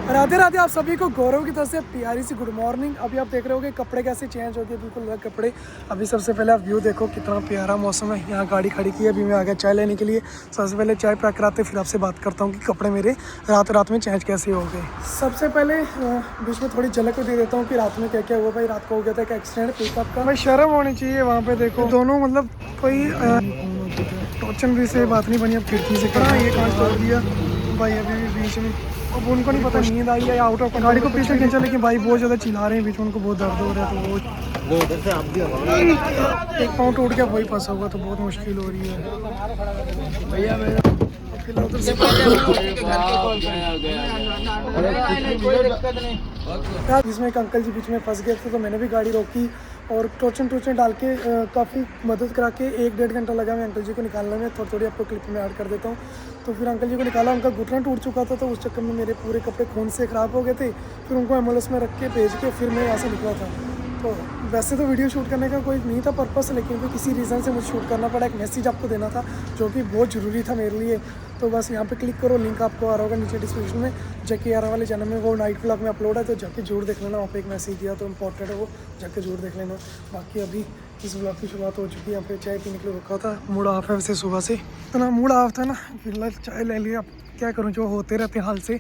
राधे राधे आप सभी को गौरव की तरफ से प्यारी सी गुड मॉर्निंग। अभी आप देख रहे होगे कपड़े कैसे चेंज हो गए, बिल्कुल अलग कपड़े। अभी सबसे पहले आप व्यू देखो, कितना प्यारा मौसम है। यहाँ गाड़ी खड़ी की है, अभी मैं आ गया चाय लेने के लिए। सबसे पहले चाय पैक कराते फिर आपसे बात करता हूँ कि कपड़े मेरे रात में चेंज कैसे हो गए। सबसे पहले बीच में थोड़ी झलक दे देता हूँ कि रात में क्या क्या हुआ। भाई रात को हो गया था एक एक्सीडेंट पिकअप का। भाई शर्म होनी चाहिए वहाँ पे, देखो दोनों मतलब कोई टोचन भी से बात नहीं बनी। अब खिड़की से करा ये कांच तोड़ दिया भाई अभी भी बीच में। अब उनको नहीं पता नींद आई है आउट ऑफ गाड़ी को पीछे खींचा, लेकिन भाई बहुत ज़्यादा चिल्ला रहे हैं बीच में, उनको बहुत दर्द हो रहा है। तो वो उधर से आप भी एक पाँव टूट गया, वही फंसा हुआ, तो बहुत मुश्किल हो रही है भैया। मैं उधर से इसमें एक अंकल जी बीच में फंस गए थे, तो मैंने भी गाड़ी रोकी और टोचन डाल के काफ़ी मदद करा के 1-1.5 घंटा लगा मैं अंकल जी को निकालने में। थोड़ी आपको क्लिप में ऐड कर देता हूँ। तो फिर अंकल जी को निकाला, उनका घुटना टूट चुका था, तो उस चक्कर में मेरे पूरे कपड़े खून से ख़राब हो गए थे। फिर उनको एम्बुलेंस में रख के भेज के फिर मैं यहाँ से निकला था। तो वैसे तो वीडियो शूट करने का कोई नहीं था पर्पस, लेकिन फिर किसी रीज़न से मुझे शूट करना पड़ा। एक मैसेज आपको देना था जो कि बहुत ज़रूरी था मेरे लिए। तो बस यहाँ पे क्लिक करो, लिंक आपको आ रहा होगा नीचे डिस्क्रिप्शन में। जैके यार वाले चैनल में वो नाइट व्लॉग में अपलोड है, तो जाके जरूर देख लेना। वहाँ पे एक मैसेज दिया तो इम्पोर्टेंट है, वो जाके जरूर देख लेना। बाकी अभी इस व्लॉग की शुरुआत हो चुकी है। यहाँ पे चाय पीने के लिए रुका था, मूड ऑफ है वैसे सुबह से, इतना मूड ऑफ था ना, फिलहाल चाय ले लिया। अब क्या करूँ, जो होते रहते हाल से।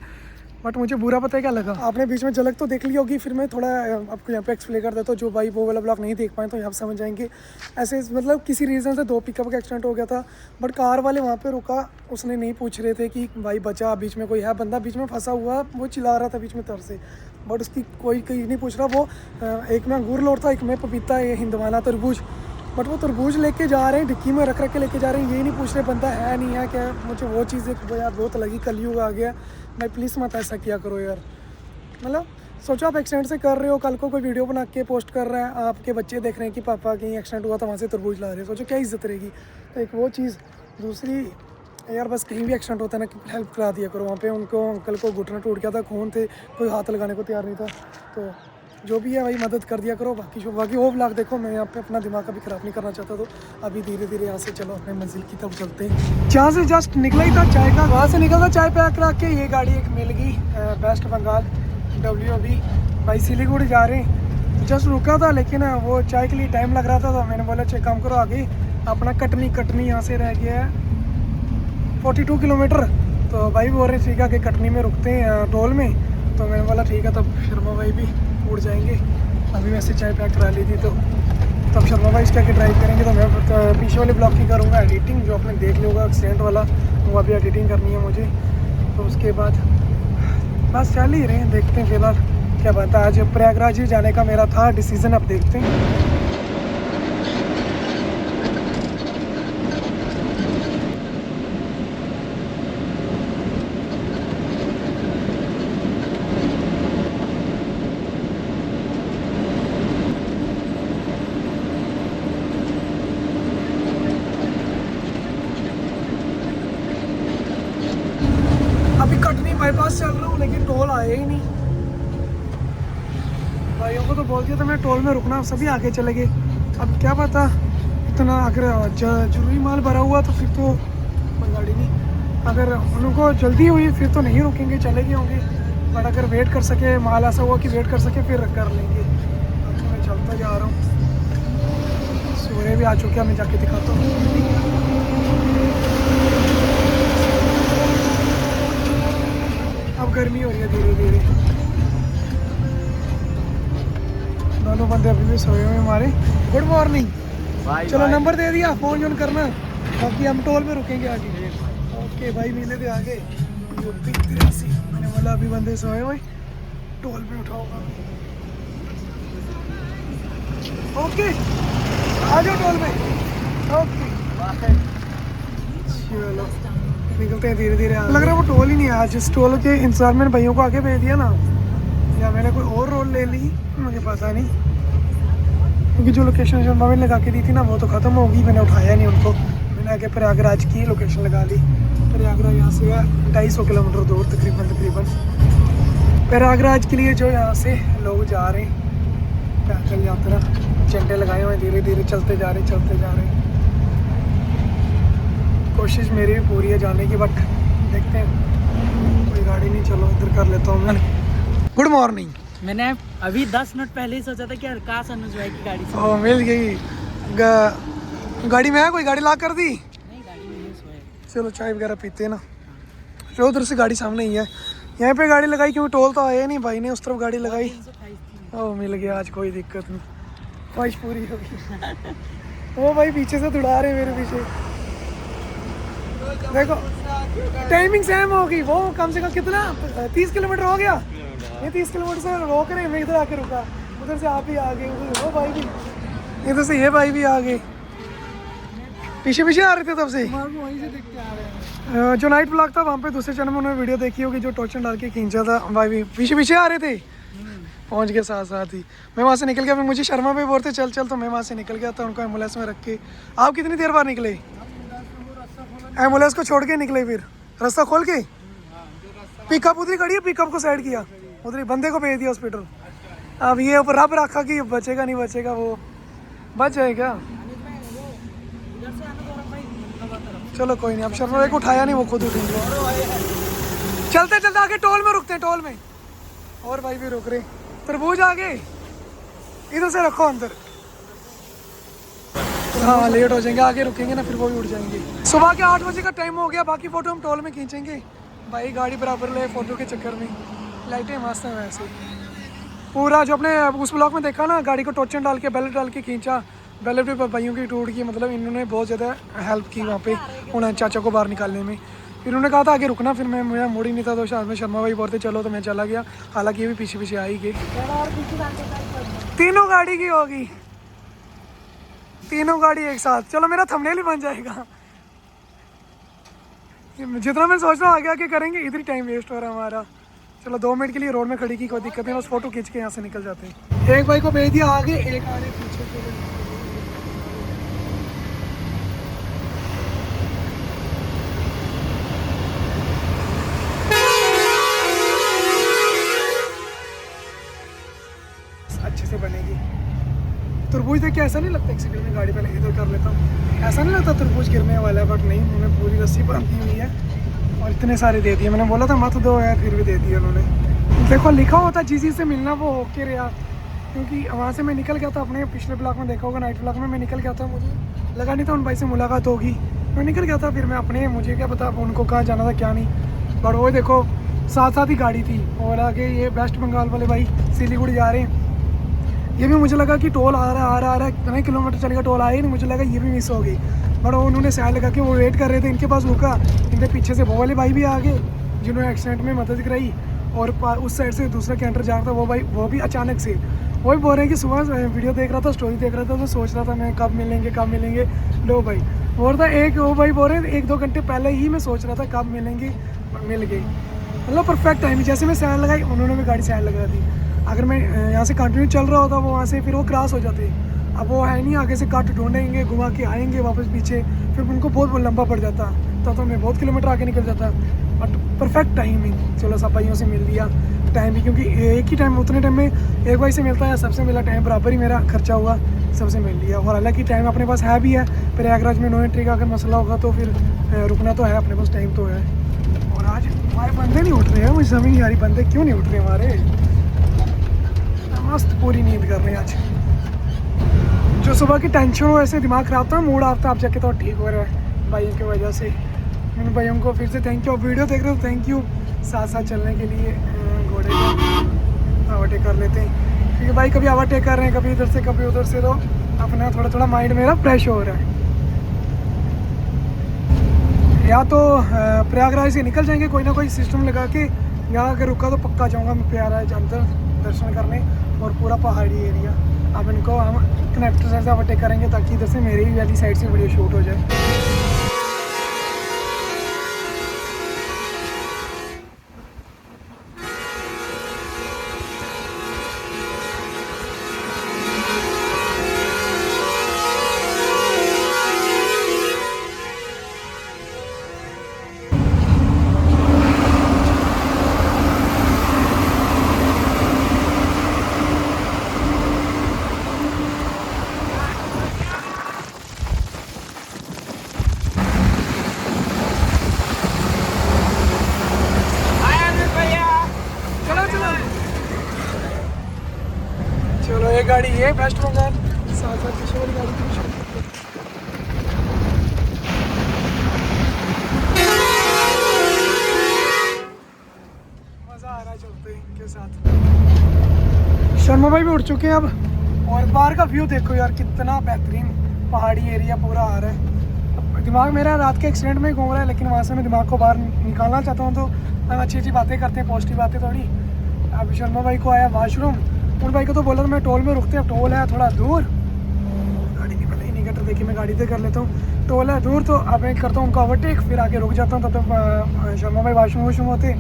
बट मुझे बुरा पता है क्या लगा, आपने बीच में झलक तो देख ली होगी, फिर मैं थोड़ा आपको यहाँ पे एक्सप्लेन कर देता हूँ। जो भाई वो वाला ब्लॉग नहीं देख पाए तो यहाँ समझ जाएंगे। ऐसे मतलब किसी रीज़न से 2 पिकअप का एक्सीडेंट हो गया था, बट कार वाले वहाँ पे रुका, उसने नहीं पूछ रहे थे कि भाई बचा, बीच में कोई है बंदा बीच में फंसा हुआ, वो चिल्ला रहा था बीच में तर से, बट उसकी कोई नहीं पूछ रहा। वो एक में अंगूर लोड था, एक में पपीता, ये हिंदवाना तरबूज, बट वो तरबूज लेके जा रहे हैं, डिक्की में रख के लेके जा रहे हैं, ये नहीं पूछ रहे बंदा है नहीं है क्या। मुझे वो चीज़ एक यार बहुत लगी, कलयुग आ गया। भाई प्लीज़ मत ऐसा किया करो यार। मतलब सोचो आप एक्सीडेंट से कर रहे हो, कल को कोई वीडियो बना के पोस्ट कर रहा है, आपके बच्चे देख रहे हैं कि पापा कहीं एक्सीडेंट हुआ था वहाँ से तरबूज ला रहे हैं, सोचो क्या इज्जत रहेगी। तो एक वो चीज़। दूसरी यार बस कहीं भी एक्सीडेंट होता है ना, हेल्प करा दिया करो। वहाँ पे उनको अंकल को घुटना टूट गया था, खून थे, कोई हाथ लगाने को तैयार नहीं था। तो जो भी है भाई मदद कर दिया करो। बाकी वो व्लॉग देखो, मैं यहाँ पे अपना दिमाग कभी ख़राब नहीं करना चाहता। तो अभी धीरे धीरे यहाँ से चलो अपने मंजिल की तरफ चलते हैं। जहाँ से जस्ट निकला ही था चाय का, वहाँ से निकला था चाय पैक करा के, ये गाड़ी एक मिल गई वेस्ट बंगाल WB। भाई सिलीगुड़ी जा रहे हैं, जस्ट रुका था, लेकिन वो चाय के लिए टाइम लग रहा था, तो मैंने बोला चेक काम करो आगे अपना कटनी यहाँ से रह गया है 42 किलोमीटर। तो भाई बोल रहे ठीक है कि कटनी में रुकते हैं टोल में, तो मैंने बोला ठीक है। तब शर्मा भाई भी उड़ जाएंगे। अभी वैसे चाय पैक करा ली थी, तो तब शर्मा भाई इसके आगे ड्राइव करेंगे। तो मैं पीछे वाले ब्लॉग की करूँगा एडिटिंग, जो आपने देख लिया होगा एक्सीडेंट वाला, वो अभी एडिटिंग करनी है मुझे। तो उसके बाद बस चल ही रहे हैं, देखते हैं फिलहाल क्या बात है। आज प्रयागराज ही जाने का मेरा था डिसीज़न, अब देखते हैं। अभी कटनी बाईपास चल रहा हूँ, लेकिन टोल आया ही नहीं। भाइयों को तो बोल दिया था मैं टोल में रुकना, सभी आगे चले गए। अब क्या पता, इतना अगर जरूरी माल भरा हुआ तो फिर तो कोई गाड़ी नहीं। अगर उनको जल्दी हुई फिर तो नहीं रुकेंगे, चले गए होंगे। बट अगर वेट कर सके, माल ऐसा हुआ कि वेट कर सके, फिर कर लेंगे। तो मैं चलता जा रहा हूँ। सूर्य भी आ चुके हैं, मैं जाके दिखाता हूँ। अब गर्मी हो रही है धीरे धीरे। दोनों बंदे अभी भी सोए हुए हमारे। Good morning. चलो नंबर दे दिया, फ़ोन जोन करना, बाकी हम टोल में रुकेंगे आगे। ओके भाई मिले थे आगे UP 83। मैंने बोला अभी बंदे सोए हुए, टोल पे उठाऊंगा। ओके आ जाओ टोल में। ओके चलो निकलते हैं धीरे धीरे। लग रहा है वो टोल ही नहीं है। जिस टोल के इंतजार मैंने भाइयों को आगे भेज दिया ना, या मैंने कोई और रोल ले ली, मुझे पता नहीं। क्योंकि जो लोकेशन जो मैंने लगा के दी थी ना, वो तो ख़त्म होगी, मैंने उठाया नहीं उनको। मैंने आगे प्रयागराज की लोकेशन लगा ली। प्रयागराज यहाँ से 250 किलोमीटर दूर तकरीबन। प्रयागराज के लिए जो यहाँ से लोग जा रहे हैं पैदल यात्रा, झंडे लगाए हुए, धीरे धीरे चलते जा रहे हैं। कोशिश मेरी भी पूरी है जाने की, बट देखते हैं कोई गाड़ी नहीं, चलो इधर कर लेता हूँ मैं। Good morning. मैंने अभी 10 मिनट पहले ही सोचा था कि काश अनुज भाई की गाड़ी से। ओ मिल गई। गाड़ी में है कोई, गाड़ी लॉक कर दी? नहीं, गाड़ी में नहीं सोए। चलो चाय वगैरह पीते हैं ना। जो उधर से गाड़ी सामने ही है, यहाँ पे गाड़ी लगाई क्योंकि टोल तो आया नहीं, भाई ने उस तरफ गाड़ी लगाई। 328 थी। ओ मिल गया, आज कोई दिक्कत नहीं, ख्वाहिश पूरी हो गई। वो भाई पीछे से दौड़ा रहे मेरे पीछे, देखो टाइमिंग सेम हो गई। वो कम से कम कितना 30 किलोमीटर हो गया, ये 30 किलोमीटर से रोक रहे हैं, मैं इधर आके रुका, उधर से आप ही आ गए, उधर वो भाई भी, इधर से ये भाई भी आ गए, पीछे पीछे आ रहे थे तब से। वहीं से देखते आ रहे हैं। जो नाइट ब्लॉग था वहाँ पे दूसरे चैनल में उन्होंने वीडियो देखी होगी, जो टोचन डाल के खींचा था, भाई भी पीछे पीछे आ रहे थे, पहुँच गए साथ साथ ही। मैं वहाँ से निकल गया, फिर मुझे शर्मा पे बोलते चल चल, तो मैं वहाँ से निकल गया था, उनको एम्बुलेंस में रख के। आप कितनी देर बाद निकले? एम्बुलेंस को छोड़ के निकले, फिर रास्ता खोल के पिकअप उधर खड़ी है, पिकअप को साइड किया, उधर बंदे को भेज दिया हॉस्पिटल। अब ये ऊपर रब रखा कि बचेगा नहीं बचेगा, वो बच जाएगा। चलो कोई नहीं, अब शर्मा भाई को उठाया नहीं, वो खुद उठेंगे। चलते चलते आगे टोल में रुकते हैं, टोल में। और भाई भी रुक रहे, तरबूज आगे, इधर से रखो अंदर। हाँ लेट हो जाएंगे, आगे रुकेंगे ना, फिर वो भी उठ जाएंगे। सुबह के 8 बजे का टाइम हो गया, बाकी फ़ोटो हम टोल में खींचेंगे। भाई गाड़ी बराबर ले, फ़ोटो के चक्कर में लाइटें मस्त हैं वैसे। पूरा जो अपने उस ब्लॉक में देखा ना, गाड़ी को टोचन डाल के बेल्ट डाल के खींचा, बेल्ट भी भाइयों की टूट गई, मतलब इन्होंने बहुत ज़्यादा हेल्प की वहाँ पे उन्हें चाचा को बाहर निकालने में। फिर उन्होंने कहा था आगे रुकना, फिर मैं मेरा मूड ही नहीं था, तो शायद में शर्मा भाई बोलते चलो, तो मैं चला गया। हालांकि ये भी पीछे पीछे आई गई, तीनों गाड़ी की होगी, तीनों गाड़ी एक साथ। चलो मेरा थंबनेल ही बन जाएगा, जितना मैं सोच रहा हूँ आगे आगे करेंगे, इधर ही टाइम वेस्ट हो रहा है हमारा। चलो 2 मिनट के लिए रोड में खड़ी की, कोई दिक्कत नहीं, बस फोटो खींच के यहाँ से निकल जाते हैं। एक भाई को भेज दिया आगे, एक आ रहे पीछे। अच्छे से बनेगी। तरबूज देख के ऐसा नहीं लगता, एक सेकंड में गाड़ी पहले इधर कर लेता हूँ, ऐसा नहीं लगता तरबूज गिरने वाला है, बट नहीं, उन्होंने पूरी रस्सी बांधी हुई है और इतने सारे दे दिए। मैंने बोला था मत दो यार, फिर भी दे दिए उन्होंने। देखो लिखा होता जिस से मिलना वो होके रहा, क्योंकि वहाँ से मैं निकल गया था, अपने पिछले ब्लॉक में देखा होगा, नाइट ब्लॉक में मैं निकल गया था, मुझे लगा नहीं था उन भाई से मुलाकात होगी, मैं निकल गया था। फिर मैं अपने, मुझे क्या पता उनको कहाँ जाना था क्या नहीं, बट वो देखो साथ साथ ही गाड़ी थी। और आगे ये वेस्ट बंगाल वाले भाई सिलीगुड़ी जा रहे हैं, ये भी मुझे लगा कि टोल आ रहा है, कितने किलोमीटर चलेगा, टोल आया ही नहीं, मुझे लगा ये भी मिस हो गई। बट उन्होंने साइड लगा के वो वेट कर रहे थे, इनके पास रुका, इनके पीछे से वो वाले भाई भी आ गए जिन्होंने एक्सीडेंट में मदद कराई, और उस साइड से दूसरा कैंटर जा रहा था, वो भाई वो भी अचानक से, वो भी बोल रहे हैं कि सुबह वीडियो देख रहा था, स्टोरी देख रहा था, तो सोच रहा था मैं कब मिलेंगे। लो भाई बोल रहा एक, वो भाई बोल रहे हैं 1-2 घंटे पहले ही मैं सोच रहा था कब मिलेंगे, मिल गई, मतलब परफेक्ट टाइम। जैसे मैं साइड लगाई, उन्होंने भी गाड़ी साइड लगा दी। अगर मैं यहाँ से कंटिन्यू चल रहा होता, वो वहाँ से फिर वो क्रॉस हो जाते। अब वो है नहीं, आगे से कट ढूंढेंगे, घुमा के आएंगे वापस पीछे, फिर उनको बहुत लंबा पड़ जाता, तो मैं बहुत किलोमीटर आगे निकल जाता। बट परफेक्ट टाइमिंग, चलो सब भाइयों से मिल लिया टाइम भी, क्योंकि एक ही टाइम, उतने टाइम में एक भाई से मिलता है, सबसे मिला टाइम बराबर ही मेरा खर्चा हुआ, सबसे मिल लिया। और हालांकि टाइम अपने पास है भी है, प्रयागराज में नो एंट्री का अगर मसला होगा तो फिर रुकना तो है, अपने पास टाइम तो है। और आज हमारे बंदे नहीं उठ रहे हैं, मुझे समझ नहीं आ रही बंदे क्यों नहीं उठ रहे हमारे, मस्त पूरी नींद कर रहे हैं आज। जो सुबह की टेंशन हो, ऐसे दिमाग खराब था, मूड ऑफ था, अब जाके तो ठीक हो रहा है भाइयों की वजह से। मैंने भाइयों को फिर से थैंक यू, वीडियो देख रहे हो थैंक यू, साथ साथ चलने के लिए। घोड़े को ओवरटेक कर लेते हैं, क्योंकि भाई कभी ओवरटेक कर रहे हैं, कभी इधर से कभी उधर से, तो अपना थोड़ा थोड़ा माइंड मेरा फ्रेश हो रहा है। या तो प्रयागराज से निकल जाएंगे कोई ना कोई सिस्टम लगा के, यहाँ अगर रुका तो पक्का जाऊँगा मैं प्रयागराज अंदर दर्शन करने, और पूरा पहाड़ी एरिया। अब इनको हम कनेक्टर से ओवरटेक करेंगे, ताकि इधर से मेरी वाली साइड से वीडियो शूट हो जाए। गाड़ी ये वेस्ट बंगाल, साथ साथ पीछे वाली गाड़ी की भी शूट। मज़ा आ रहा है चलते इनके साथ। शर्मा भाई भी उठ चुके हैं अब, और बाहर का व्यू देखो यार कितना बेहतरीन पहाड़ी एरिया पूरा आ रहा है। दिमाग मेरा रात के एक्सीडेंट में ही घूम रहा है, लेकिन वहाँ से मैं दिमाग को बाहर निकालना चाहता हूँ, तो हम अच्छी अच्छी बातें करते हैं, पॉजिटिव बातें थोड़ी। अब शर्मा भाई को आया वाशरूम, उन भाई को तो बोला था मैं टोल में रुकते हैं, टोल है थोड़ा दूर, गाड़ी की पहले इंडिकेटर देखिए मैं गाड़ी से कर लेता हूँ, टोल है दूर, तो अब मैं करता हूँ उनको ओवरटेक, फिर आके रुक जाता हूँ। तब तक शर्मा भाई वाशरूम होते,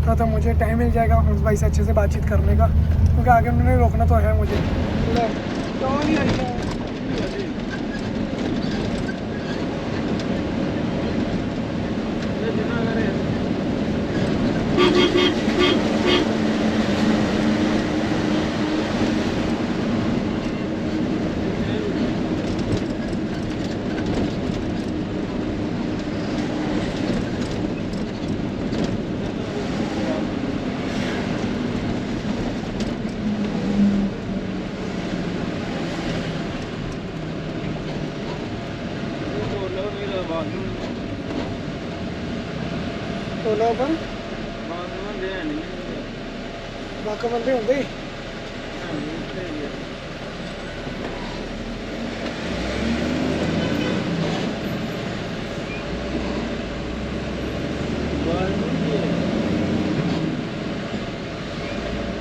तो मुझे टाइम मिल जाएगा उस भाई से अच्छे से बातचीत करने का, क्योंकि आगे उन्होंने रोकना तो है मुझे। टोला पर बाका बंदे होंगे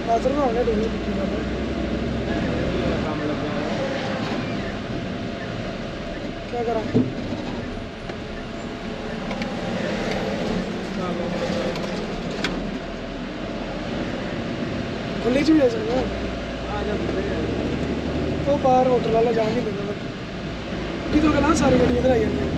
बाथरूम में होने डूबी क्या करा खुली चीज है तो बाहर होटल वाला जान नहीं देगा कि तो कहना सारी गाड़ी इधर आई जाती है।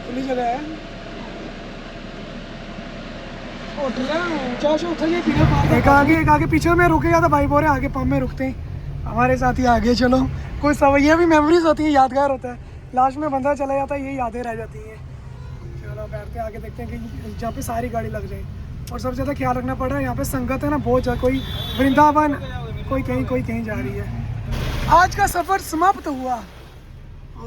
खुली जगह है, एक आगे पीछे में रुकेगा तो भाई बोल रहे आगे पंप में रुकते हैं, हमारे साथ ही आगे चलो। कोई सवैया भी मेमोरीज होती है, यादगार होता है, लास्ट में बंदा चला जाता है, ये यादें रह जाती हैं। चलो बैठते आगे देखते हैं कि जहाँ पे सारी गाड़ी लग जाए। और सबसे ज़्यादा ख्याल रखना पड़ रहा है, यहाँ पे संगत है ना बहुत ज़्यादा, कोई वृंदावन कोई कहीं जा रही है। आज का सफ़र समाप्त हुआ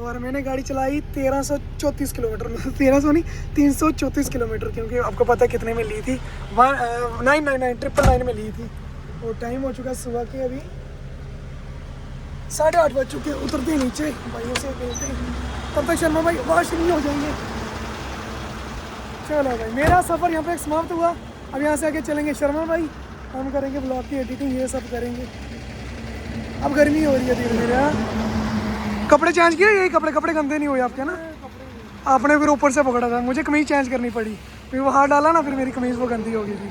और मैंने गाड़ी चलाई 1334 किलोमीटर, 1300 नहीं 334 किलोमीटर, क्योंकि आपको पता है कितने में ली थी, 999 में ली थी। और टाइम हो चुका है सुबह के अभी 8:30 बज चुके, उतरते ही नीचे भाइयों से मिलते हैं, तब तक शर्मा भाई वॉश नहीं हो जाएंगे। चलो भाई मेरा सफ़र यहाँ पे समाप्त हुआ, अब यहाँ से आगे चलेंगे शर्मा भाई, हम करेंगे ब्लॉग की एडिटिंग, ये सब करेंगे। अब गर्मी हो रही है धीरे धीरे। कपड़े चेंज किए, यही कपड़े गंदे नहीं हुए आपके ना? आपने फिर ऊपर से पकड़ा था, मुझे कमीज़ चेंज करनी पड़ी, फिर वो हाथ डाला ना, फिर मेरी कमीज़ वो गंदी हो गई थी।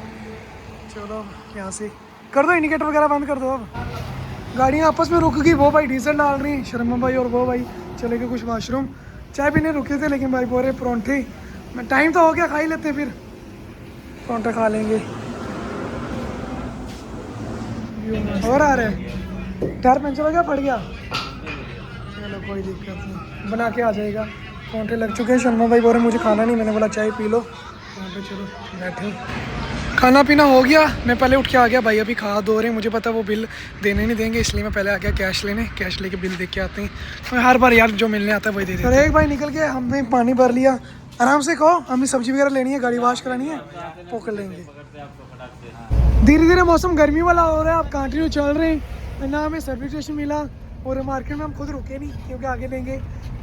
चलो यहाँ से कर दो, इंडिकेटर वगैरह बंद कर दो। अब गाड़ियाँ आपस में रुक गई, वो भाई डीजल डाल रही, शर्मा भाई और वो भाई चले गए कुछ वाशरूम, चाय पीने रुके थे, लेकिन भाई बोल रहे परोंठे, मैं टाइम तो हो गया, खा ही लेते, फिर परोंठे खा लेंगे। और आ रहे टायर पंचर हो गया, फट गया, चलो कोई दिक्कत नहीं, बना के आ जाएगा। परोंठे लग चुके हैं, शर्मा भाई बोल रहे मुझे खाना नहीं, मैंने बोला चाय पी लो, वहाँ पे चलो बैठे। खाना पीना हो गया, मैं पहले उठ के आ गया, भाई अभी खा दो रहे, मुझे पता वो बिल देने नहीं देंगे, इसलिए मैं पहले आ गया कैश लेने, कैश लेके बिल दे के आते हैं। मैं हर बार यार जो मिलने आता है वही दे देते हैं। एक भाई निकल के हमने पानी भर लिया, आराम से खाओ, हमें सब्जी वगैरह लेनी है, गाड़ी वॉश करानी है, वो कर लेंगे। धीरे धीरे मौसम गर्मी वाला हो रहा है, आप कंटिन्यू चल रहे हैं, ना हमें सर्विस स्टेशन मिला, और मार्केट में हम खुद रुके नहीं, क्योंकि आगे लेंगे।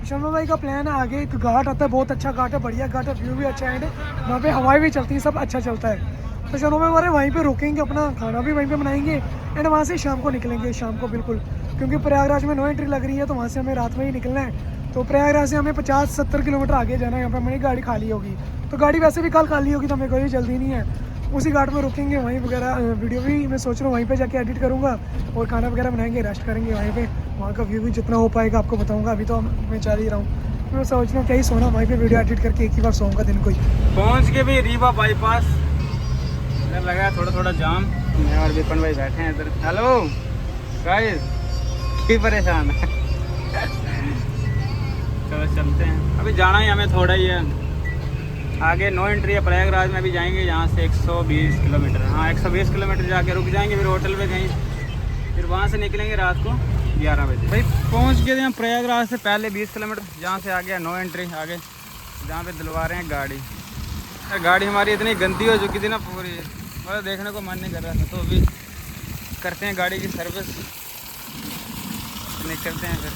शर्मा भाई का प्लान है, आगे एक घाट आता है, बहुत अच्छा घाट है, बढ़िया घाट है, व्यू भी अच्छा है, वहाँ पे हवाएं भी चलती है, सब अच्छा चलता है। तो शर्मा भाई बोले वहीं पे रुकेंगे, अपना खाना भी वहीं पे बनाएंगे, एंड वहाँ से शाम को निकलेंगे, शाम को बिल्कुल, क्योंकि प्रयागराज में नो एंट्री लग रही है, तो वहाँ से हमें रात में ही निकलना है। तो प्रयागराज से हमें 50-70 किलोमीटर आगे जाना है, यहाँ पर मेरी गाड़ी खाली होगी, तो गाड़ी वैसे भी कल खाली होगी, तो हमें कोई जल्दी नहीं है। उसी घाट में रुकेंगे, वहीं वगैरह वीडियो भी मैं सोच रहा हूँ वहीं पे जाके एडिट करूँगा, और खाना वगैरह बनाएंगे, रेस्ट करेंगे वहीं पे, वहाँ का व्यू भी जितना हो पाएगा आपको बताऊँगा। अभी तो मैं चल ही रहा हूँ, मैं सोच रहा हूँ क्या ही सोना, वहीं पे वीडियो एडिट करके एक ही बार सोऊंगा दिन को ही। पहुँच के भी रीवा बाईपास इधर लगा थोड़ा जाम, मैं और विपन भाई बैठे हैं इधर। हेलो गाइस की परेशान है। चलो चलते हैं, अभी जाना ही हमें थोड़ा ही है आगे। नो एंट्री है प्रयागराज में, अभी जाएंगे यहाँ से 120 किलोमीटर। हाँ 120 किलोमीटर जाके रुक जाएंगे, फिर होटल पे कहीं, फिर वहाँ से निकलेंगे रात को 11 बजे। भाई पहुँच गए थे हम प्रयागराज से पहले 20 किलोमीटर, जहाँ से आ गया नो एंट्री आगे, जहाँ पे दिलवा रहे हैं गाड़ी। गाड़ी हमारी इतनी गंदी हो चुकी थी ना पूरी, मतलब देखने को मन नहीं कर रहा था। तो अभी करते हैं गाड़ी की सर्विस, निकलते हैं फिर।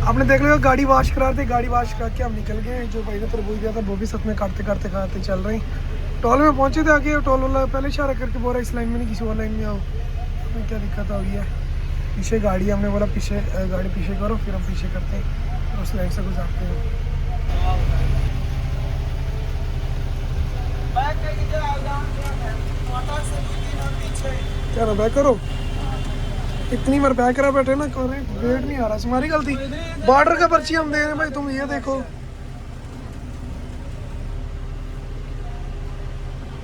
आपने देख लिया गाड़ी वॉश करा थे, गाड़ी वॉश करा के हम निकल गए। जो भाई ने तरबूज दिया था वो भी साथ में काटते काटते खाते चल रहे हैं। टोल में पहुंचे थे, आगे टोल वाला पहले इशारा करके बोल रहा इस लाइन में नहीं किसी और लाइन में आओ। हमें क्या दिक्कत आ गई है, पीछे गाड़ी, हमने बोला पीछे गाड़ी पीछे करो, फिर हम पीछे करते हैं और उस लाइन से गुजारते हैं। क्या ना बैक करो, इतनी बार बैक करा बैठे ना, वेट नहीं आ रहा, तुम्हारी गलती। बॉर्डर का पर्ची हम दे रहे हैं भाई, तुम ये देखो।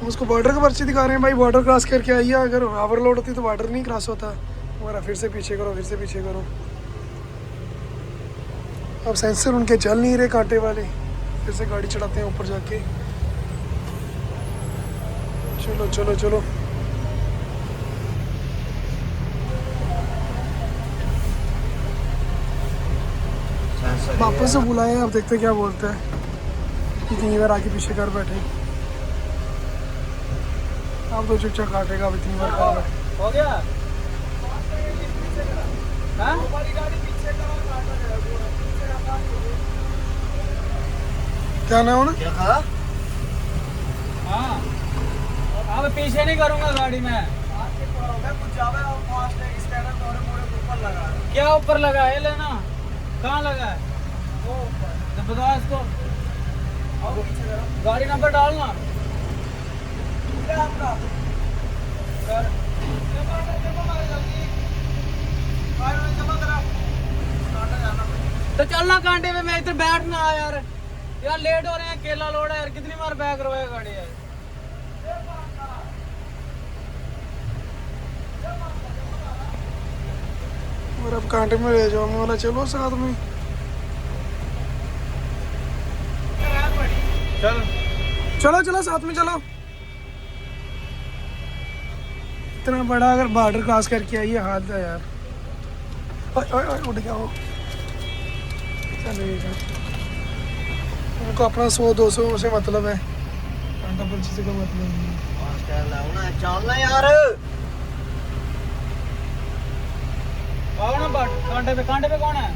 उसको बॉर्डर का पर्ची दिखा रहे हैं भाई, बॉर्डर क्रॉस करके आइए। अगर ओवरलोड होती तो बॉर्डर नहीं क्रॉस होता। हमारा फिर से पीछे करो, फिर से पीछे करो। अब सेंसर उनके चल नहीं रहे कांटे वाले, फिर से गाड़ी चढ़ाते हैं ऊपर जाके। चलो चलो चलो, वापस से बुलाए, अब देखते क्या बोलते हैं। इतनी बार आके पीछे कर बैठे, अब तो चुपचाप काटेगा। अब इतनी बार कर बैठे हो गया। हाँ? क्या ना होना। हाँ अब पीछे नहीं करूँगा गाड़ी में। क्या ऊपर लगा है, लेना कहाँ लगा है, तो बता इसको। गाड़ी नंबर डालना। तो चलना कांटे पे, मैं इधर बैठना यार, यार लेट हो रहे हैं, केला लोड है यार, कितनी बार बैक करवाएगा गाड़ी यार। और अब कांटे में ले जाओ, मैं बोला चलो साथ में। चल चलो चलो साथ में चलो। इतना बड़ा अगर बॉर्डर क्रॉस करके आई है, हाथ है यार। ओए ओए ओए, उठ गया वो। चलेगा, उनको अपना 100-200 से मतलब है, कांटा पर्ची से कोई मतलब नहीं है। चलना यार, आओ ना बाट कांटे पे कौन है?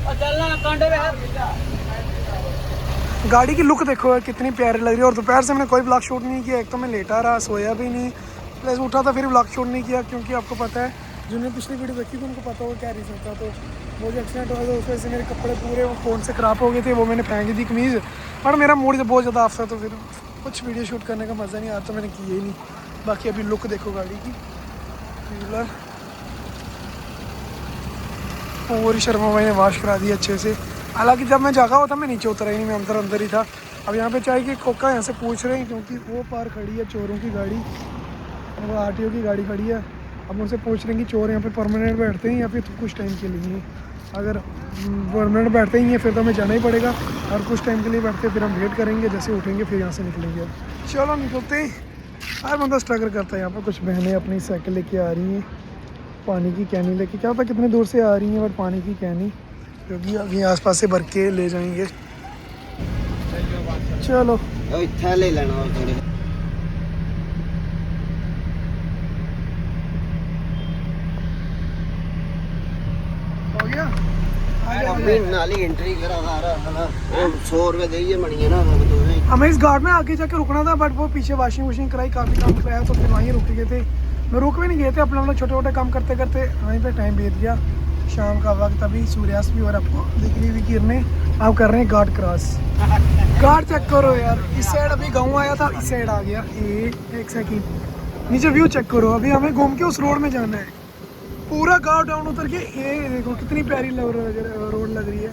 और चलना कांटे पे है। गाड़ी की लुक देखो यार, कितनी प्यारी लग रही है। और दोपहर से मैंने कोई ब्लॉग शूट नहीं किया, एक तो मैं लेटा रहा, सोया भी नहीं, प्लस उठा था फिर ब्लॉग शूट नहीं किया, क्योंकि आपको पता है जिन्होंने पिछली वीडियो देखी थी उनको पता होगा क्या रीज़न था। तो वो जो एक्सीडेंट हुआ था उस वजह से मेरे कपड़े पूरे वो फ़ोन से ख़राब हो गए थे, वो मैंने फेंक दी कमीज़। और मेरा मूड बहुत ज़्यादा ऑफ था, तो फिर कुछ वीडियो शूट करने का मज़ा नहीं आता, मैंने किया ही नहीं। बाकी अभी लुक देखो गाड़ी की, और शर्मा भाई ने वॉश करा दी अच्छे से। हालांकि जब मैं जागा हुआ था मैं नीचे उतरा ही नहीं, मैं अंदर ही था। अब यहाँ पे चाय की कोका यहाँ से पूछ रहे हैं, क्योंकि वो पार खड़ी है चोरों की गाड़ी, वो आरटीओ की गाड़ी खड़ी है। अब उनसे पूछ रहे हैं कि चोर यहाँ पे परमानेंट बैठते हैं या फिर कुछ टाइम के लिए। अगर परमानेंट बैठते ही हैं फिर तो हमें जाना ही पड़ेगा, और कुछ टाइम के लिए बैठते फिर हम वेट करेंगे, जैसे उठेंगे फिर यहाँ से निकलेंगे। चलो निकलते हैं। हर बंदा स्ट्रगल करता है। यहाँ पर कुछ बहनें अपनी साइकिल लेके आ रही हैं, पानी की कैनी लेके, क्या पता कितने दूर से आ रही हैं, बट पानी की कैनी क्योंकि अभी आसपास से भर के ले जाएंगे। चलो ले लेना हो गया। नाली एंट्री करा रहा 100 रुपए दे मणिए ना। हमें इस घाट में आगे जाके रुकना था, बट वो पीछे वॉशिंग वॉशिंग कराई, काफ़ी काम कराया, तो फिर वहीं रुक गए थे। मैं रुक भी नहीं गए थे, अपने अपने छोटे छोटे काम करते करते वहीं पे टाइम बीत गया। शाम का वक्त, अभी सूर्यास्त भी, और आपको दिख रही हुई किरणें। आप कर रहे हैं घाट क्रॉस। घाट चेक करो यार, इस साइड अभी गाँव आया था, इस साइड आ गया। एक सेकंड, नीचे व्यू चेक करो। अभी हमें घूम के उस रोड में जाना है, पूरा गाँव डाउन उतर के। ये देखो कितनी प्यारी रोड लग रही है।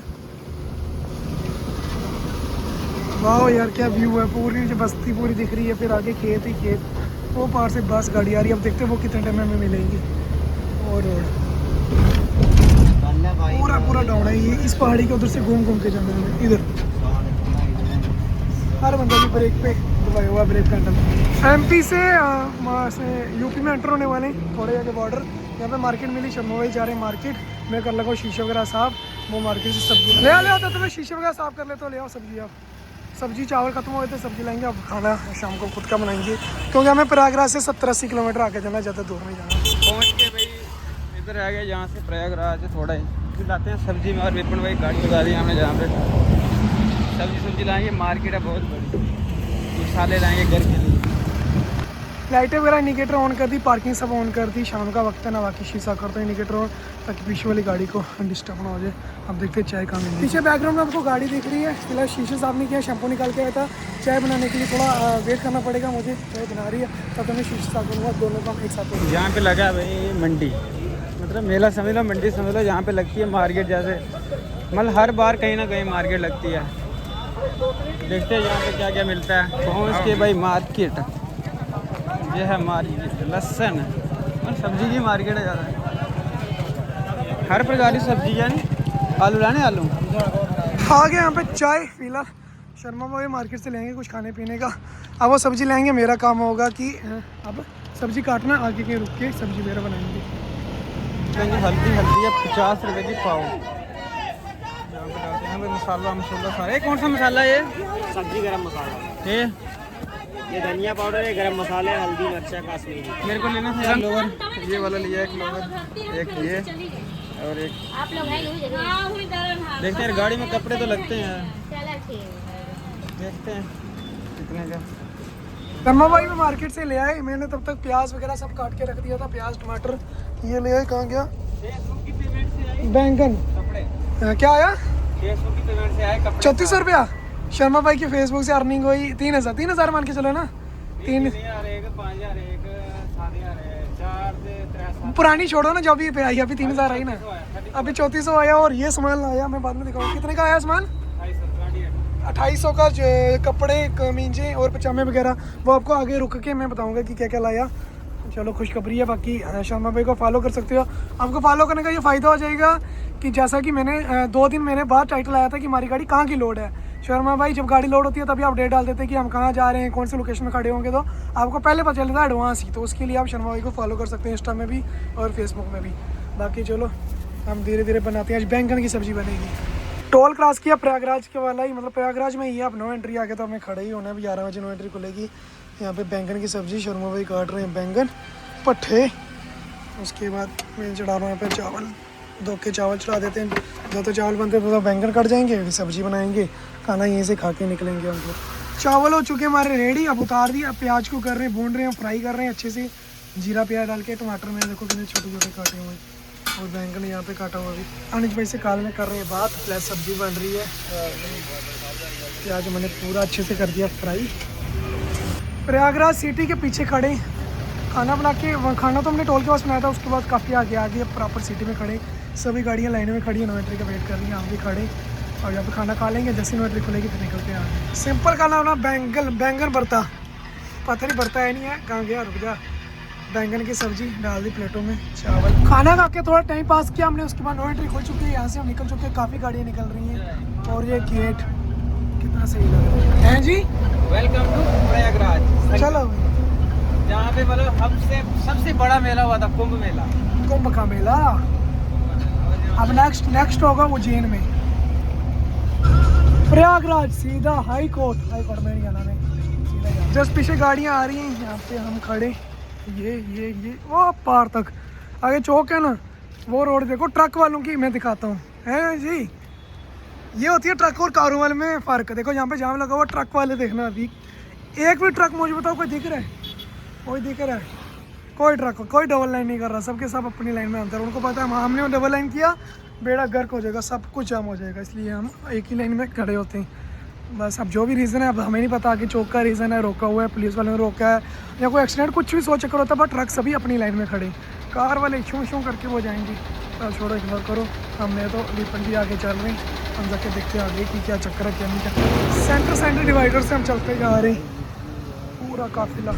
वाह यार क्या व्यू है, पूरी जो बस्ती पूरी दिख रही है, फिर आगे खेत ही खेत, वो पार से बस गाड़ी आ रही है। अब देखते हैं वो कितने टाइम में हमें मिलेगी। और रोड पूरा पूरा डाउन है ये, इस पहाड़ी के उधर से घूम घूम के जाना है इधर। हर बंदा भी ब्रेक पे दबाया हुआ, ब्रेक का अंडर। एमपी से वहाँ से यूपी में एंटर होने वाले हैं, थोड़े आगे बॉर्डर। यहाँ पे मार्केट मिली, शर्मा भाई जा रहे हैं मार्केट। मैं कर लगा हूँ शीशे वगैरह साफ, वो मार्केट से सब्जी ले आता, तो मैं शीशे वगैरह साफ कर लेता हूँ। ले आओ सब्जी, आप सब्जी चावल खत्म हो गए थे, सब्जी लाएंगे। अब खाना शाम को खुद का बनाएंगे, क्योंकि हमें प्रयागराज से 70-80 किलोमीटर आगे जाना, ज़्यादा दूर नहीं जाना। पहुँच के भाई इधर आ गए, जहाँ से प्रयागराज थोड़ा ही फिर लाते हैं सब्जी में। और विपिन भाई गाड़ी लगा दी हमने, जहाँ पे सब्जी लाएंगे। मार्केट है बहुत बड़ी, मसाले लाएंगे घर के लिए। लाइटें वगैरह इंडिकेटर ऑन कर दी, पार्किंग सब ऑन कर दी। शाम का वक्त है ना, बाकी शीशा करते हैं इंडिकेटर ऑन, ताकि पीछे वाली गाड़ी को डिस्टर्ब ना हो जाए। अब देखते हैं चाय कहाँ मिलेगी। पीछे बैकग्राउंड में आपको गाड़ी दिख रही है। फिलहाल शीशे साफ नहीं किया, शैम्पू निकाल के आया था। चाय बनाने के लिए थोड़ा वेट करना पड़ेगा मुझे, चाय बना रही है तब तो मैं शीशे साफ करूँगा, दोनों काम एक साथ होगा। यहाँ पे लगा है भाई मंडी, मतलब मेला समझ लो, मंडी समझ लो। यहाँ पे लगती है मार्केट, जैसे मतलब हर बार कहीं ना कहीं मार्केट लगती है। देखते हैं यहाँ पे क्या क्या मिलता है। पहुँच के भाई मार्केट, ये है मार्केट, लहसुन और सब्जी की मार्केट है ज़्यादा, हर प्रकार की सब्जी है। आलू लाने, आलू आ गए यहाँ पे चाय। फिलहाल शर्मा भाई मार्केट से लेंगे कुछ खाने पीने का। अब वो सब्जी लेंगे, मेरा काम होगा कि अब सब्जी काटना, आगे के रुक के सब्जी मेरा बनाएंगे। हल्दी है 50 रुपए की पाव। यहाँ पे मसाला सारा। कौन सा मसाला है ये? सब्जी गरम मसाला, ये धनिया पाउडर है, गरम मसाले, हल्दी, मिर्चा, कश्मीरी। मेरे को लेना था लोवर, ये वाला लिया, एक लोवर, एक ये और एक। देखते हैं गाड़ी में कपड़े तो लगते हैं, देखते हैं कितने का। शर्मा भाई मैं मार्केट से ले आए, मैंने तब तक प्याज वगैरह सब काट के रख दिया था, प्याज टमाटर। ये ले आए, कहाँ गया बैंगन? कपड़े क्या आया? 600 की पेमेंट से आए कपड़े, 3400 रुपया। शर्मा भाई की फेसबुक से अर्निंग हुई 3000 मान के चलो ना। 3 पुरानी छोड़ो ना, जो भी पे आई, अभी 3000 आई ना, अभी 3400 आया। और ये सामान आया, मैं बाद में दिखाऊंगा कितने का आया सामान। 2800 का कपड़े, कमीजें और पजामे वगैरह, वो आपको आगे रुक के मैं बताऊंगा कि क्या क्या लाया। चलो खुशखबरी है। बाकी शर्मा भाई को फॉलो कर सकते हो। आपको फॉलो करने का ये फ़ायदा हो जाएगा कि जैसा कि मैंने 2 दिन मेरे बाद टाइटल आया था कि हमारी गाड़ी कहाँ की लोड है। शर्मा भाई जब गाड़ी लोड होती है तभी आप डेट डाल देते हैं कि हम कहाँ जा रहे हैं, कौन से लोकेशन में खड़े होंगे, तो आपको पहले पता चलता है एडवांस ही। तो उसके लिए आप शर्मा भाई को फॉलो कर सकते हैं, इंस्टा में भी और फेसबुक में भी। बाकी चलो हम धीरे धीरे बनाते हैं। आज बैंगन की सब्ज़ी बनेगी। टोल क्रॉस किया प्रयागराज के वाला ही, मतलब प्रयागराज में ही है। अब नो एंट्री आ गया तो हमें खड़े ही होना है। अभी 11 बजे नो एंट्री खुलेगी। यहाँ पे बैंगन की सब्ज़ी शर्मा भाई काट रहे हैं, बैंगन पट्ठे। उसके बाद मैं चढ़ा रहा हूँ यहाँ पे चावल, 2 के चावल चढ़ा देते हैं। जो तो चावल बनते हैं तो बैंगन कट जाएंगे, फिर सब्ज़ी बनाएंगे, खाना यहीं से खा के निकलेंगे हम लोग। चावल हो चुके हमारे रेडी, अब उतार दिया। प्याज को कर रहे हैं, भून रहे हैं, फ्राई कर रहे हैं अच्छे से, जीरा प्याज डाल के। टमाटर में देखो कितने छोटे छोटे काटे हुए, और बैंगन यहाँ पे काटा हुआ भी। अनिश भाई से काल में कर रहे हैं बात, प्लस सब्जी बन रही है। प्याज मैंने पूरा अच्छे से कर दिया फ्राई। प्रयागराज सिटी के पीछे खड़े खाना बना के, खाना तो हमने टोल के पास बनाया था, उसके बाद काफ़ी आगे प्रॉपर सिटी में खड़े। सभी गाड़ियाँ लाइन में खड़ी है, नो एंट्री का वेट कर रही हैं। हम भी खड़े और यहाँ पे खाना खा लेंगे, जैसे नो एंट्री खुलेगी फिर निकलते हैं। सिंपल खाना बना, बैंगन भरता, पता नहीं भरता है नहीं है, कहाँ गया, रुक जा। बैंगन की सब्जी डाल दी प्लेटों में, चावल। खाना खा के थोड़ा टाइम पास किया हमने, उसके बाद नो एंट्री खुल चुकी है। यहाँ से हम निकल चुके हैं, काफ़ी गाड़ियाँ निकल रही हैं। और ये गेट कितना सही लग रहा है जी। Welcome to Prayagraj. चलो जहाँ पे मतलब हमसे सबसे बड़ा मेला हुआ था, कुंभ मेला। कुंभ का मेला अब नेक्स्ट होगा उज्जैन में। प्रयागराज सीधा हाई कोर्ट में नहीं जाना है। जस्ट पीछे गाड़ियाँ आ रही हैं, यहाँ पे हम खड़े। ये वो पार तक आगे चौक है ना, वो रोड देखो। ट्रक वालों की मैं दिखाता हूँ, है जी। ये होती है ट्रक और कारों वाले में फ़र्क। देखो यहाँ पे जाम लगा हुआ, ट्रक वाले देखना, अभी एक भी ट्रक मुझे बताओ कोई दिख रहा है? कोई दिख रहा है? कोई ट्रक, कोई डबल लाइन नहीं कर रहा, सबके सब अपनी लाइन में अंतर। उनको पता है हमने डबल लाइन किया बेड़ा गर्क हो जाएगा, सब कुछ जाम हो जाएगा, इसलिए हम एक ही लाइन में खड़े होते हैं बस। अब जो भी रीज़न है, अब हमें नहीं पता कि चौक का रीज़न है, रोका हुआ है, पुलिस वालों ने रोका है, या कोई एक्सीडेंट, कुछ भी 100 चक्कर होता है, बट ट्रक सभी अपनी लाइन में खड़े। कार वाले शू शू करके वो जाएंगे, अब छोड़ो, इग्नोर करो। हमने तो दीपन भी आगे चल रहे हैं, हम जाके देखते हैं आगे कि क्या चक्कर है क्या नहीं क्या। सेंटर डिवाइडर से हम चलते जा रहे हैं पूरा काफिला।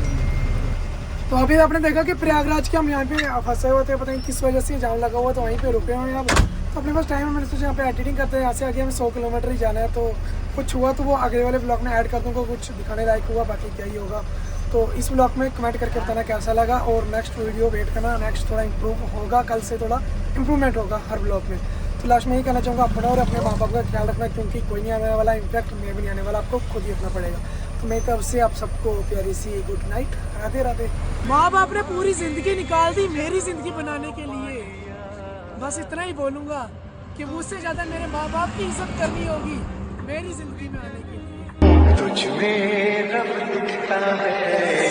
तो अभी आपने देखा कि प्रयागराज के हम यहाँ पे फंसे हुए थे, पता नहीं किस वजह से जाम लगा हुआ, तो वहीं पे रुके हुए हैं अब। तो अपने पास टाइम है, मैंने सोचा यहाँ पे एडिटिंग करते हैं, यहाँ से आगे हमें 100 किलोमीटर ही जाना है। तो कुछ हुआ तो वो अगले वाले ब्लॉग में ऐड कर दूँगा, कुछ दिखाने लायक हुआ बाकी क्या ही होगा। तो इस ब्लॉग में कमेंट करके बताना कैसा लगा, और नेक्स्ट वीडियो वेट करना, नेक्स्ट थोड़ा इंप्रूव होगा, कल से थोड़ा इम्प्रूवमेंट होगा हर ब्लॉग में। तो लास्ट में यही कहना चाहूँगा, अपना और अपने माँ बाप का ख्याल रखना, क्योंकि कोई नहीं आने वाला, इनफैक्ट मैं भी नहीं आने वाला, आपको खुद ही रखना पड़ेगा। तो मैं तरफ से आप सबको प्यारी सी गुड नाइट, राधे राधे। माँ बाप ने पूरी ज़िंदगी निकाल दी मेरी ज़िंदगी बनाने के लिए, बस इतना ही बोलूँगा कि मुझसे ज़्यादा मेरे माँ बाप की इज्जत करनी होगी मेरी ज़िंदगी में आने के लिए। तुझ में रब दिखता है।